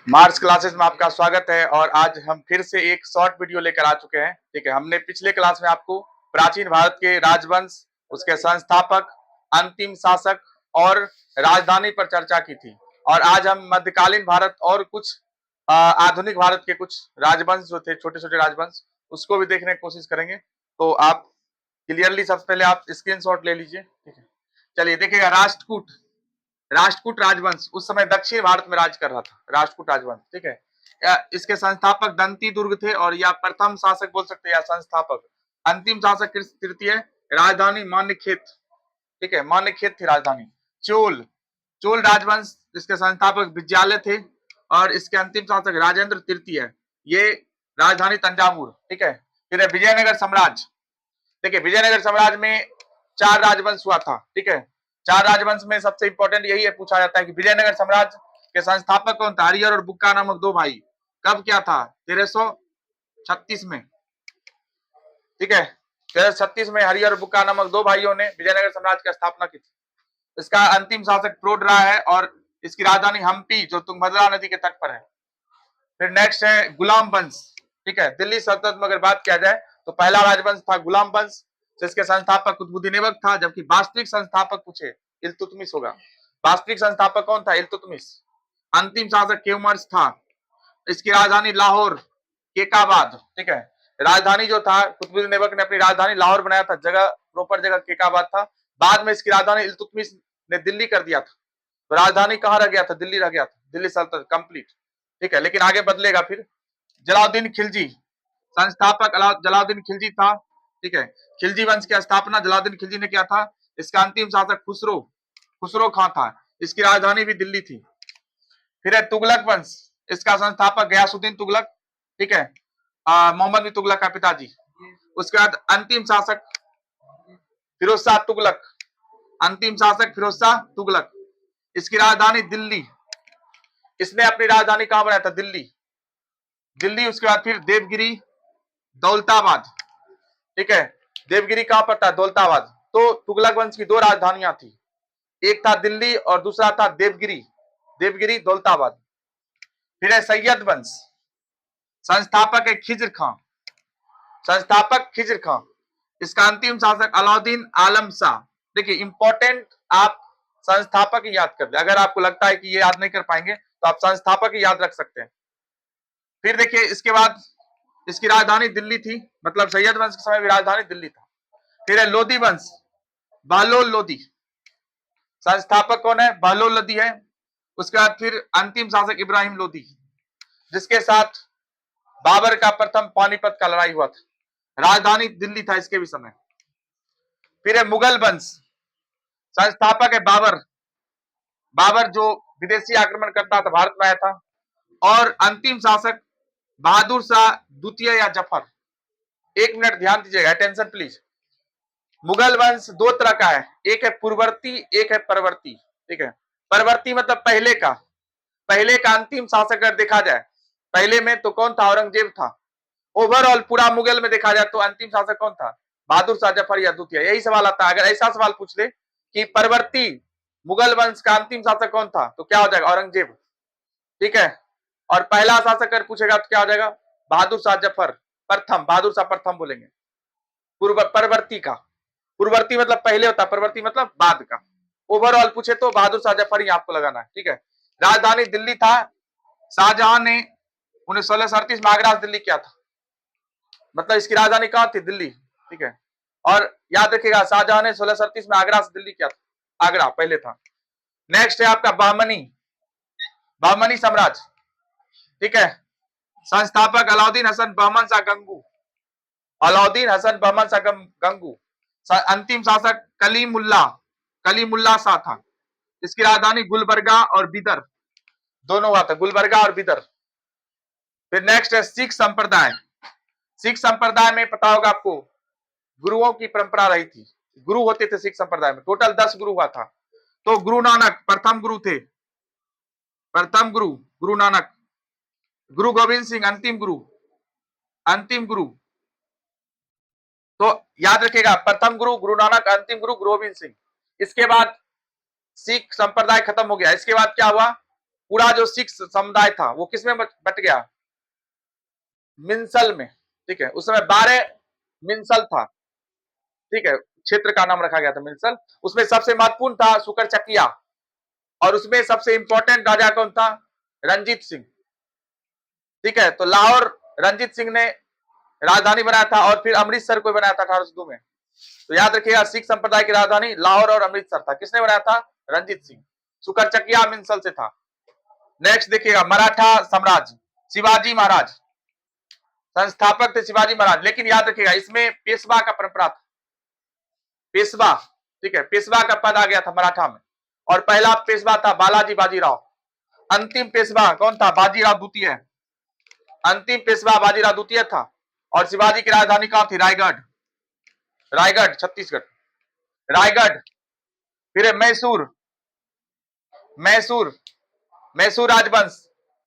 मार्च classes में आपका स्वागत है। और आज हम फिर से एक शॉर्ट वीडियो लेकर आ चुके हैं। ठीक है, हमने पिछले क्लास में आपको प्राचीन भारत के राजवंश, उसके संस्थापक, अंतिम शासक और राजधानी पर चर्चा की थी। और आज हम मध्यकालीन भारत और कुछ आधुनिक भारत के कुछ राजवंश जो थे, छोटे छोटे राजवंश, उसको भी देखने की कोशिश करेंगे। तो आप क्लियरली सबसे पहले आप स्क्रीनशॉट ले लीजिए। ठीक है, चलिए देखिएगा। राष्ट्रकूट राजवंश उस समय दक्षिण भारत में राज कर रहा था। राष्ट्रकूट राजवंश, ठीक है। इसके संस्थापक दंती दुर्ग थे, और या प्रथम शासक बोल सकते हैं या संस्थापक। अंतिम शासक तृतीय, राजधानी मान्यखेत। ठीक है, मान्यखेत थी राजधानी। चोल राजवंश, इसके संस्थापक विद्यालय थे, और इसके अंतिम शासक राजेंद्र तृतीय। ये राजधानी तंजावुर। ठीक है, फिर विजयनगर साम्राज्य। देखिए, विजयनगर साम्राज्य में 4 राजवंश हुआ था। ठीक है, 4 राजवंश में सबसे इंपॉर्टेंट यही है, पूछा जाता है कि विजयनगर साम्राज्य के संस्थापक कौन था। हरिहर और बुक्का नामक 2 भाई। कब क्या था? 1336 में। ठीक है, 1336 में हरिहर और बुक्का नामक 2 भाइयों ने विजयनगर साम्राज्य की स्थापना की थी। इसका अंतिम शासक प्रोड रहा है, और इसकी राजधानी हम्पी, जो तुंगभद्रा नदी के तट पर है। फिर नेक्स्ट है गुलाम वंश। ठीक है, दिल्ली सल्तनत में अगर बात किया जाए तो पहला राजवंश था गुलाम वंश, जिसके संस्थापक कुतुबुद्दीन ऐबक था, जबकि वास्तविक संस्थापक पूछे इल्तुतमिश होगा। वास्तविक संस्थापक कौन था? इल्तुतमिश। अंतिम शासक केवमर्स था। इसकी राजधानी लाहौर, केकाबाद। ठीक है, राजधानी जो था, कुतुबुद्दीन ऐबक ने अपनी राजधानी लाहौर बनाया था, जगह प्रॉपर जगह केकाबाद था। बाद में इसकी राजधानी इल्तुतमिश ने दिल्ली कर दिया था। तो राजधानी कहाँ रह गया था? दिल्ली रह गया था, दिल्ली सल्तनत कंप्लीट। ठीक है, लेकिन आगे बदलेगा फिर। जलाउद्दीन खिलजी, संस्थापक जलाउद्दीन खिलजी था। ठीक है, खिलजी वंश की स्थापना जलाउद्दीन खिलजी ने किया था। इसका अंतिम शासक खुसरो खां था। इसकी राजधानी भी दिल्ली थी। फिर है तुगलक वंश, इसका संस्थापक गयासुद्दीन तुगलक। ठीक है, मोहम्मद बिन तुगलक का पिताजी। उसके बाद अंतिम शासक फिरोज शाह तुगलक। अंतिम शासक फिरोज शाह तुगलक। इसकी राजधानी दिल्ली। इसने अपनी राजधानी कहां बनाया था? दिल्ली। उसके बाद फिर देवगिरी, दौलताबाद। ठीक है, देवगिरी कहां पर था? दौलताबाद। तो तुगलक वंश की 2 राजधानियां थी, एक था दिल्ली और दूसरा था देवगिरी दौलताबाद। फिर है सैयद वंश, संस्थापक है खिज्र खां। इसका अंतिम शासक अलाउद्दीन आलम शाह। देखिए, इंपॉर्टेंट आप संस्थापक याद कर ले। अगर आपको लगता है कि ये याद नहीं कर पाएंगे तो आप संस्थापक ही याद रख सकते हैं। फिर देखिए, इसके बाद इसकी राजधानी दिल्ली थी, मतलब सैयद वंश के समय भी राजधानी दिल्ली था। फिर है लोधी वंश, बहलोल लोधी। संस्थापक कौन है? बहलोल लोधी है। उसके बाद फिर अंतिम शासक इब्राहिम लोधी, जिसके साथ बाबर का प्रथम पानीपत का लड़ाई हुआ था। राजधानी दिल्ली था इसके भी समय। फिर है मुगल वंश, संस्थापक है बाबर जो विदेशी आक्रमण करता था, भारत में आया था। और अंतिम शासक बहादुर शाह द्वितीय या जफर। 1 मिनट ध्यान दीजिएगा, अटेंशन प्लीज। मुगल वंश 2 तरह का है, एक है पूर्ववर्ती, एक है परवर्ती। ठीक है, परवर्ती मतलब पहले का अंतिम शासक अगर देखा जाए, पहले में तो कौन था? औरंगजेब था। ओवरऑल पूरा मुगल में देखा जाए तो अंतिम शासक कौन था? बहादुर शाह जफर या द्वितीय। यही सवाल आता है। अगर ऐसा सवाल पूछ ले कि परवर्ती मुगल वंश का अंतिम शासक कौन था, तो क्या हो जाएगा? औरंगजेब। ठीक है, और पहला शासक अगर पूछेगा तो क्या हो जाएगा? बहादुर शाह जफर प्रथम, बहादुर शाह प्रथम बोलेंगे। पूर्ववर्ती मतलब पहले होता है, परवर्ती मतलब बाद का। ओवरऑल पूछे तो बहादुर शाह जफर ही आपको लगाना है। ठीक है, राजधानी दिल्ली था। शाहजहां ने 1638 में आगरा से दिल्ली किया था, मतलब इसकी राजधानी कहां थी? दिल्ली। ठीक है, और याद रखिएगा, शाहजहां ने 1638 में आगरा से दिल्ली किया था। आगरा पहले था। नेक्स्ट है आपका बहमनी साम्राज्य। ठीक है, संस्थापक अलाउद्दीन हसन बहमन शाह गंगू। गंगू। अंतिम शासक कलीमुल्ला शाह था। इसकी राजधानी गुलबर्गा और बिदर दोनों हुआ था, गुलबर्गा और बिदर। फिर नेक्स्ट है सिख संप्रदाय में पता होगा आपको, गुरुओं की परंपरा रही थी। गुरु होते थे सिख संप्रदाय में, टोटल 10 गुरु हुआ था। तो गुरु नानक प्रथम गुरु थे, गुरु नानक। गुरु गोविंद सिंह अंतिम गुरु। तो याद रखिएगा, प्रथम गुरु गुरु नानक, अंतिम गुरु गोविंद सिंह। इसके बाद सिख संप्रदाय खत्म हो गया। इसके बाद क्या हुआ? पूरा जो सिख समुदाय था वो किसमें बट गया? मिंसल में। ठीक है, उस समय 12 मिंसल था। ठीक है, क्षेत्र का नाम रखा गया था मिंसल। उसमें सबसे महत्वपूर्ण था सुकरचकिया, और उसमें सबसे इंपॉर्टेंट राजा कौन था? रंजीत सिंह। ठीक है, तो लाहौर रंजीत सिंह ने राजधानी बनाया था, और फिर अमृतसर को बनाया था 1802 में। तो याद रखिएगा, सिख संप्रदाय की राजधानी लाहौर और अमृतसर था। किसने बनाया था? रंजीत सिंह। सुकरचकिया मिंसल से था। नेक्स्ट देखिएगा, मराठा साम्राज्य, शिवाजी महाराज संस्थापक थे, शिवाजी महाराज। लेकिन याद रखिएगा, इसमें पेशवा का परंपरा था। पेशवा, ठीक है, पेशवा का पद आ गया था मराठा में, और पहला पेशवा था बालाजी बाजीराव। अंतिम पेशवा कौन था? बाजीराव द्वितीय। अंतिम पेशवा बाजीराव द्वितीय था। और शिवाजी की राजधानी कहां थी? रायगढ़। रायगढ़ छत्तीसगढ़, रायगढ़। फिर है मैसूर, मैसूर, मैसूर राजवंश,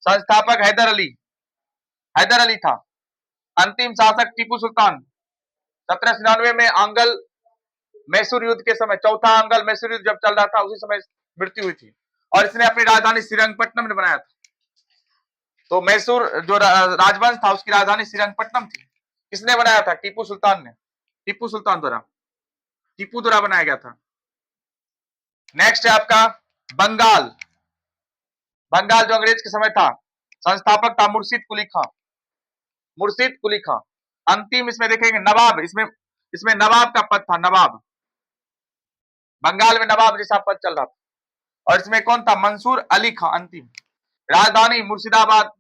संस्थापक हैदर अली, हैदर अली था। अंतिम शासक टीपू सुल्तान। 1799 में आंगल मैसूर युद्ध के समय, चौथा आंगल मैसूर युद्ध जब चल रहा था, उसी समय मृत्यु हुई थी, और इसने अपनी राजधानी श्रीरंगपट्टनम में बनाया था। तो मैसूर जो राजवंश था उसकी राजधानी श्रीरंगपट्टनम थी। किसने बनाया था? टीपू सुल्तान ने, टीपू सुल्तान द्वारा, टीपू द्वारा बनाया गया था। नेक्स्ट है आपका बंगाल। बंगाल जो अंग्रेज के समय था, संस्थापक था मुर्शिद कुली खां, मुर्शिद कुली खां। अंतिम इसमें देखेंगे नवाब, इसमें नवाब का पद था, नवाब। बंगाल में नवाब जैसा पद चल रहा था। और इसमें कौन था? मंसूर अली खां। अंतिम राजधानी मुर्शिदाबाद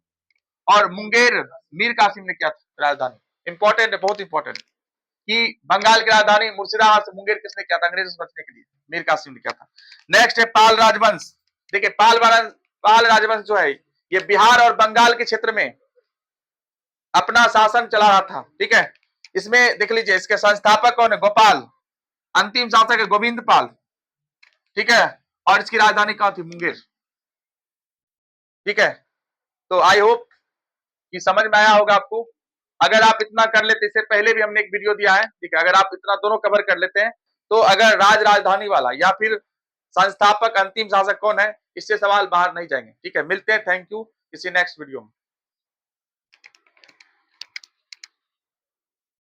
और मुंगेर मीर कासिम ने किया था राजधानी। इंपॉर्टेंट है, बहुत इंपॉर्टेंट, कि बंगाल की राजधानी मुर्शिदाबाद से मुंगेर किसने किया था? अंग्रेजों से बचने के लिए मीर कासिम ने किया था। नेक्स्ट है पाल राजवंश। देखिए, पाल राजवंश जो है ये बिहार और बंगाल के क्षेत्र में अपना शासन चला रहा था। ठीक है, इसमें देख लीजिए, इसके संस्थापक कौन है? गोपाल। अंतिम शासक है गोविंद पाल। ठीक है, और इसकी राजधानी कहां थी? मुंगेर। ठीक है, तो आई होप कि समझ में आया होगा आपको। अगर आप इतना कर लेते, इससे पहले भी हमने एक वीडियो दिया है, ठीक है, अगर आप इतना दोनों कवर कर लेते हैं, तो अगर राजधानी वाला या फिर संस्थापक अंतिम शासक कौन है, इससे सवाल बाहर नहीं जाएंगे। ठीक है, मिलते हैं, थैंक यू किसी नेक्स्ट वीडियो में।